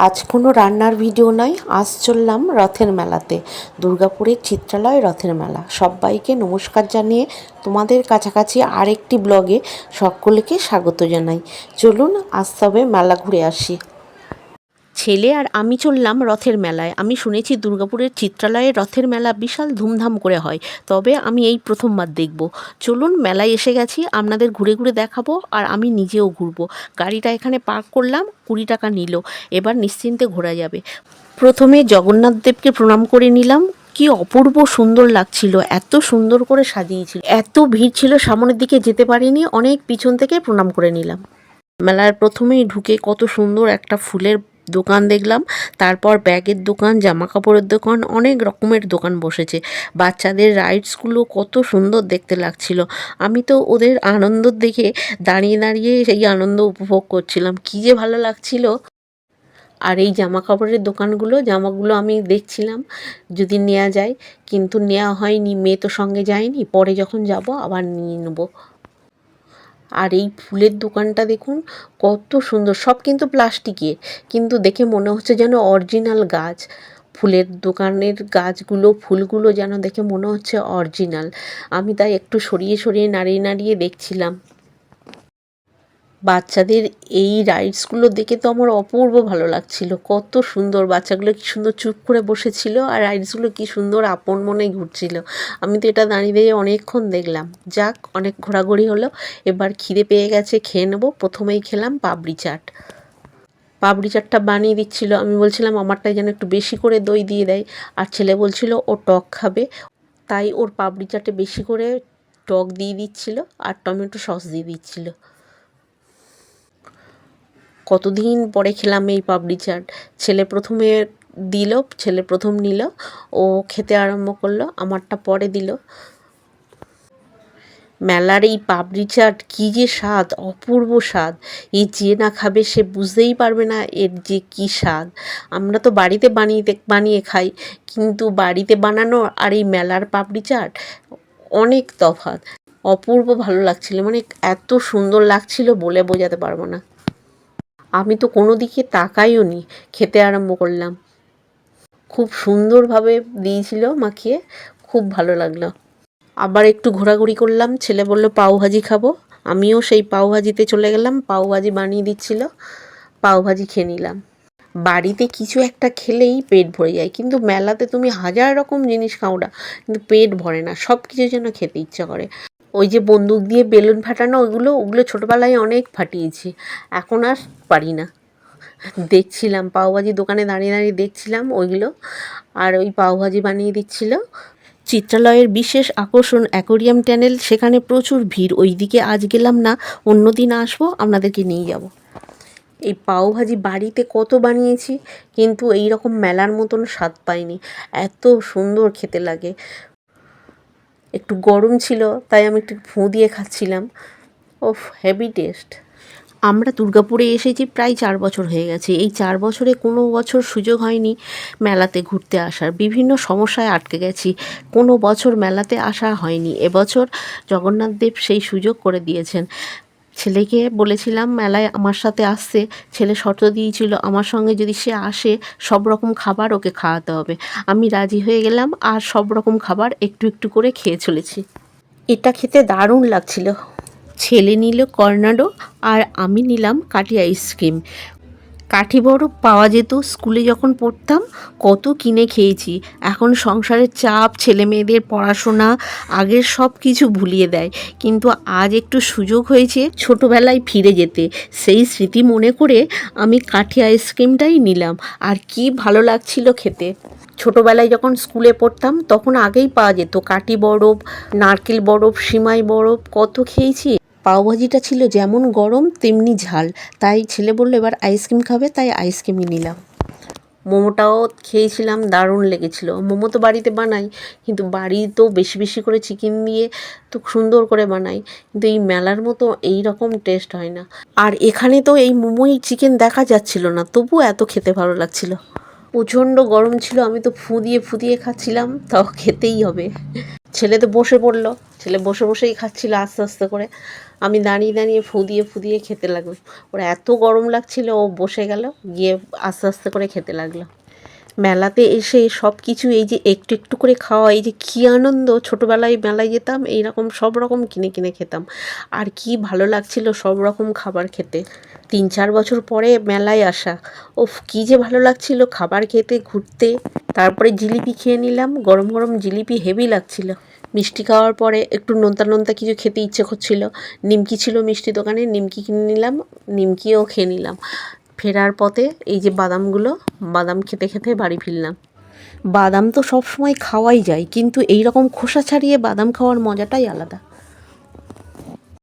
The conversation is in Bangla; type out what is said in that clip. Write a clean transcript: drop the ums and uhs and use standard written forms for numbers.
আজ কোনো রান্নার ভিডিও নয়, আজ চললাম রথের মেলাতে। দুর্গাপুরের চিত্রালয় রথের মেলা। সবাইকে নমস্কার জানিয়ে তোমাদের কাছাকাছি আরেকটি ব্লগে সকলকে স্বাগত জানাই। চলুন আজ তবে মেলা ঘুরে আসি। ছেলে আর আমি চললাম রথের মেলায়। আমি শুনেছি দুর্গাপুরের চিত্রালয়ে রথের মেলা বিশাল ধুমধাম করে হয়, তবে আমি এই প্রথমবার দেখব। চলুন মেলায় এসে গেছি, আপনাদের ঘুরে ঘুরে দেখাবো আর আমি নিজেও ঘুরবো। গাড়িটা এখানে পার্ক করলাম, 20 টাকা নিল। এবার নিশ্চিন্তে ঘোরা যাবে। প্রথমে জগন্নাথ দেবকে প্রণাম করে নিলাম। কি অপূর্ব সুন্দর লাগছিল, এত সুন্দর করে সাজিয়েছিল। এত ভিড় ছিল, সামনের দিকে যেতে পারিনি, অনেক পিছন থেকে প্রণাম করে নিলাম। মেলার প্রথমেই ঢুকে কত সুন্দর একটা ফুলের দোকান দেখলাম, তারপর ব্যাগের দোকান, জামা কাপড়ের দোকান, অনেক রকমের দোকান বসেছে। বাচ্চাদের রাইডসগুলো কত সুন্দর দেখতে লাগছিল। আমি তো ওদের আনন্দ দেখে দাঁড়িয়ে দাঁড়িয়ে সেই আনন্দ উপভোগ করছিলাম, কী যে ভালো লাগছিল। আর এই জামা কাপড়ের জামাগুলো আমি দেখছিলাম যদি নেওয়া যায়, কিন্তু নেওয়া হয়নি, মেয়ে তো সঙ্গে যায়নি, পরে যখন যাব আবার নিয়ে নেবো। আর এই ফুলের দোকানটা দেখুন কত সুন্দর, সব কিন্তু প্লাস্টিকের, কিন্তু দেখে মনে হচ্ছে যেন অরিজিনাল গাছ। ফুলের দোকানের গাছগুলো, ফুলগুলো যেন দেখে মনে হচ্ছে অরিজিনাল। আমি তাই একটু সরিয়ে সরিয়ে নাড়িয়ে নাড়িয়ে দেখছিলাম। বাচ্চাদের এই রাইডসগুলো দেখে তো আমার অপূর্ব ভালো লাগছিল। কত সুন্দর, বাচ্চাগুলো কি সুন্দর চুপ করে বসেছিল আর রাইডসগুলো কি সুন্দর আপন মনে ঘুরছিল। আমি তো এটা দাঁড়িয়ে দাঁড়িয়ে অনেকক্ষণ দেখলাম। যাক, অনেক ঘোরাঘুরি হলো, এবার খিদে পেয়ে গেছে, খেয়ে নেবো। প্রথমেই খেলাম পাপড়ি চাট। পাপড়ি চাটটা বানিয়ে দিচ্ছিল, আমি বলছিলাম আমারটাই যেন একটু বেশি করে দই দিয়ে দেয়, আর ছেলে বলছিল ও টক খাবে, তাই ওর পাপড়ি চাটে বেশি করে টক দিয়ে দিচ্ছিল আর টমেটো সস দিয়ে দিচ্ছিল। কতদিন পরে খেলাম এই পাপড়ি চাট। ছেলে প্রথম নিল, ও খেতে আরম্ভ করলো, আমারটা পরে দিল। মেলার এই পাপড়ি চাট কী যে স্বাদ, অপূর্ব স্বাদ। এই যে না খাবে সে বুঝতেই পারবে না এর যে কী স্বাদ। আমরা তো বাড়িতে বানিয়ে খাই, কিন্তু বাড়িতে বানানো আর এই মেলার পাপড়ি চাট অনেক তফাৎ। অপূর্ব ভালো লাগছিল, মানে এত সুন্দর লাগছিল বলে বোঝাতে পারবো না। আমি তো কোনো দিকে তাকাইও নি, খেতে আরম্ভ করলাম। খুব সুন্দরভাবে দিয়েছিল মাখিয়ে, খুব ভালো লাগলো। আবার একটু ঘোরাঘুরি করলাম, ছেলে বলল পাউভাজি খাবো, আমিও সেই পাউভাজিতে চলে গেলাম। পাউভাজি বানিয়ে দিচ্ছিল, পাউভাজি খেয়ে নিলাম। বাড়িতে কিছু একটা খেলেই পেট ভরে যায়, কিন্তু মেলাতে তুমি হাজার রকম জিনিস খাও না, কিন্তু পেট ভরে না, সব কিছু যেন খেতে ইচ্ছা করে। ওই যে বন্দুক দিয়ে বেলুন ফাটানো, ওগুলো ছোটোবেলায় অনেক ফাটিয়েছি, এখন আর পারি না। দেখছিলাম পাউভাজি দোকানে দাঁড়িয়ে দাঁড়িয়ে দেখছিলাম ওইগুলো, আর ওই পাউভাজি বানিয়ে দিচ্ছিল। চিত্রালয়ের বিশেষ আকর্ষণ অ্যাকোরিয়াম টানেল, সেখানে প্রচুর ভিড়, ওই দিকে আজ গেলাম না, অন্য দিন আসবো, আপনাদেরকে নিয়ে যাব। এই পাউভাজি বাড়িতে কত বানিয়েছি, কিন্তু এই রকম মেলার মতন স্বাদ পাইনি, এত সুন্দর খেতে লাগে। একটু গরম ছিল তাই আমি একটু ফুঁ দিয়ে খাচ্ছিলাম। ওফ, হেভি টেস্ট। আমরা দুর্গাপুরে এসেছি প্রায় 4 বছর হয়ে গেছে। এই 4 বছরে কোনো বছর সুযোগ হয়নি মেলাতে ঘুরতে আসার, বিভিন্ন সমস্যায় আটকে গেছি, কোনো বছর মেলাতে আসা হয়নি। এবছর জগন্নাথ দেব সেই সুযোগ করে দিয়েছেন। ছেলেকে বলেছিলাম মেলায় আমার সাথে আসতে, ছেলে শর্ত দিয়েছিল আমার সঙ্গে যদি সে আসে সব রকম খাবার ওকে খাওয়াতে হবে। আমি রাজি হয়ে গেলাম আর সব রকম খাবার একটু একটু করে খেয়ে চলেছি। এটা খেতে দারুণ লাগছিল। ছেলে নিল কর্নাডো আর আমি নিলাম কাঠি আইসক্রিম। কাঠি বরফ পাওয়া যেত, স্কুলে যখন পড়তাম কত কিনে খেয়েছি। এখন সংসারের চাপ, ছেলে মেয়েদের পড়াশোনা, আগের সব কিছু ভুলিয়ে দেয়, কিন্তু আজ একটু সুযোগ হয়েছে ছোটোবেলায় ফিরে যেতে। সেই স্মৃতি মনে করে আমি কাঠি আইসক্রিমটাই নিলাম, আর কি ভালো লাগছিল খেতে। ছোটোবেলায় যখন স্কুলে পড়তাম তখন আগেই পাওয়া যেত কাঠি বরফ, নারকেল বরফ, সিমাই বরফ, কত খেয়েছি। পাউভাজিটা ছিল যেমন গরম তেমনি ঝাল, তাই ছেলে বললো এবার আইসক্রিম খাবে, তাই আইসক্রিমই নিলাম। মোমোটাও খেয়েছিলাম, দারুণ লেগেছিলো। মোমো তো বাড়িতে বানাই, কিন্তু বাড়িতেও বেশি বেশি করে চিকেন দিয়ে তো সুন্দর করে বানাই, কিন্তু এই মেলার মতো এই রকম টেস্ট হয় না। আর এখানে তো এই মোমোই চিকেন দেখা যাচ্ছিল না, তবুও এত খেতে ভালো লাগছিল। প্রচণ্ড গরম ছিল, আমি তো ফুঁ দিয়ে খাচ্ছিলাম, তাও খেতেই হবে। ছেলে তো বসে পড়লো, ছেলে বসে বসেই খাচ্ছিল আস্তে আস্তে করে। আমি দাঁড়িয়ে দাঁড়িয়ে ফু দিয়ে খেতে লাগলাম। ওর এত গরম লাগছিল, ও বসে গেল, গিয়ে আস্তে আস্তে করে খেতে লাগলো। মেলাতে এসে সব কিছু এই যে একটু একটু করে খাওয়া, এই যে কী আনন্দ! ছোটোবেলায় মেলায় যেতাম, এইরকম সব রকম কিনে কিনে খেতাম, আর কি ভালো লাগছিল সব রকম খাবার খেতে। 3-4 বছর পরে মেলায় আসা, ওফ কী যে ভালো লাগছিল খাবার খেতে, ঘুরতে। তারপরে জিলিপি খেয়ে নিলাম, গরম গরম জিলিপি হেভি লাগছিল। মিষ্টি খাওয়ার পরে একটু নোনতা নোনতা কিছু খেতে ইচ্ছে করছিল, নিমকি ছিল মিষ্টি দোকানে, নিমকি কিনে নিলাম, নিমকিও খেয়ে নিলাম। ফেরার পথে এই যে বাদাম খেতে খেতে বাড়ি ফিরলাম। বাদাম তো সব সময় খাওয়াই যায়, কিন্তু এই রকম খোসা ছাড়িয়ে বাদাম খাওয়ার মজাটাই আলাদা।